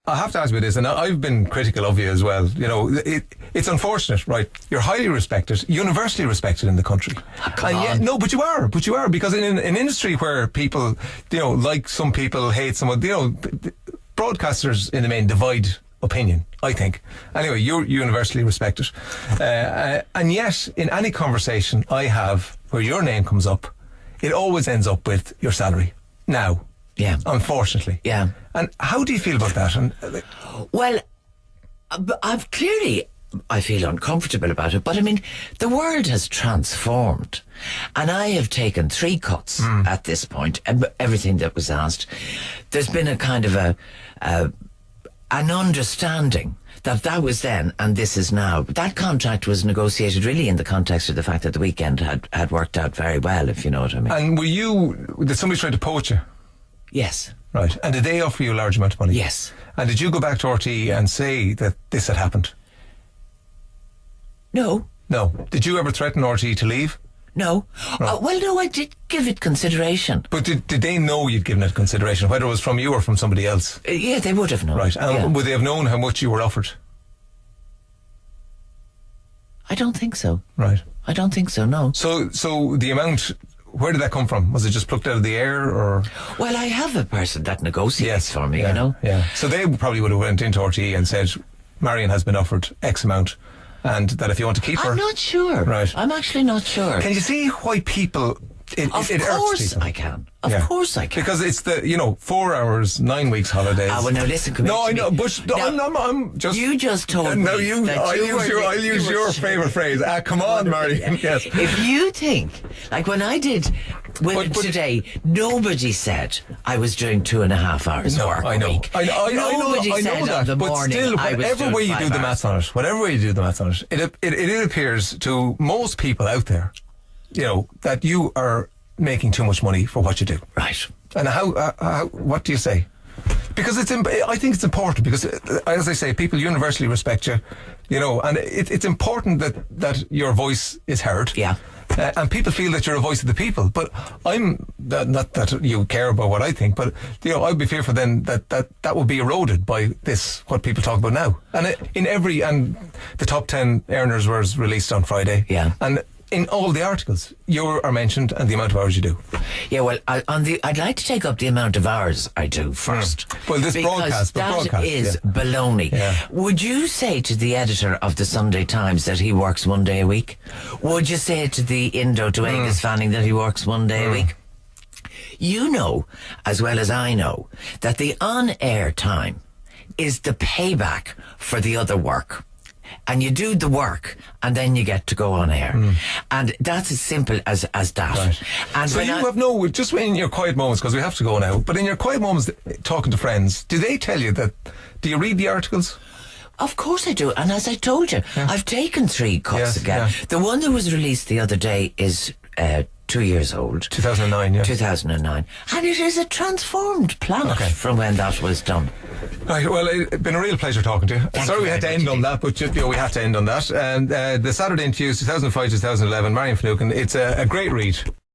I have to ask you this, and I've been critical of you as well. You know, it's unfortunate, right? You're highly respected, universally respected in the country. Come on. No, but you are, because in an industry where people, you know, like some people, hate someone, you know, broadcasters in the main divide opinion, I think. Anyway, you're universally respected. And yet, in any conversation I have where your name comes up, it always ends up with your salary. Now. Yeah. Unfortunately. Yeah. And how do you feel about that? And well, I feel uncomfortable about it, but I mean, the world has transformed, and I have taken 3 cuts at this point, everything that was asked. There's been a kind of an understanding that was then and this is now. That contract was negotiated really in the context of the fact that the weekend had worked out very well, if you know what I mean. And did somebody try to poach you? Yes. Right. And did they offer you a large amount of money? Yes. And did you go back to RT and say that this had happened? No. No. Did you ever threaten RT to leave? No. Right. Well, no, I did give it consideration. But did they know you'd given it consideration, whether it was from you or from somebody else? Yeah, they would have known. Right. And would they have known how much you were offered? I don't think so. Right. I don't think so, no. So the amount... Where did that come from? Was it just plucked out of the air, or? Well, I have a person that negotiates for me, you know. Yeah. So they probably would have went into RTE and said, Marion has been offered X amount, and that if you want to keep her. I'm not sure. Right. I'm actually not sure. Can you see why people? It of irks course people. I can. Of course I can. Because it's 4 hours, 9 weeks holidays. Well, now listen. No, I know, but I'm just. You just told me. No, I'll use your favourite phrase. Come on, Marion. Yes. If you think, like when I did Women Today, nobody said I was doing 2.5 hours work a week. I know that. But still, whatever way you do the maths on it, it appears to most people out there, you know, that you are making too much money for what you do. Right. And what do you say? Because I think it's important, because as I say, people universally respect you, you know, and it's important that your voice is heard. Yeah. And people feel that you're a voice of the people. But not that you care about what I think, but, you know, I'd be fearful then that would be eroded by what people talk about now. And the top 10 earners was released on Friday. Yeah. And in all the articles, you are mentioned and the amount of hours you do. Yeah, well, I'd like to take up the amount of hours I do first. Well, this broadcast is baloney. Yeah. Would you say to the editor of the Sunday Times that he works 1 day a week? Would you say to the Indo to Angus Fanning that he works 1 day a week? You know, as well as I know, that the on-air time is the payback for the other work. And you do the work, and then you get to go on air. And that's as simple as that. Right. And so just in your quiet moments, because we have to go now, but in your quiet moments talking to friends, do they tell you do you read the articles? Of course I do, and as I told you, I've taken 3 cuts again. Yeah. The one that was released the other day is 2 years old. 2009, yeah. 2009. And it is a transformed planet from when that was done. Right, well, it's been a real pleasure talking to you. Sorry we had to end on that, but we had to end on that. And the Saturday interviews, 2005 to 2011, Marion Finucane, it's a great read.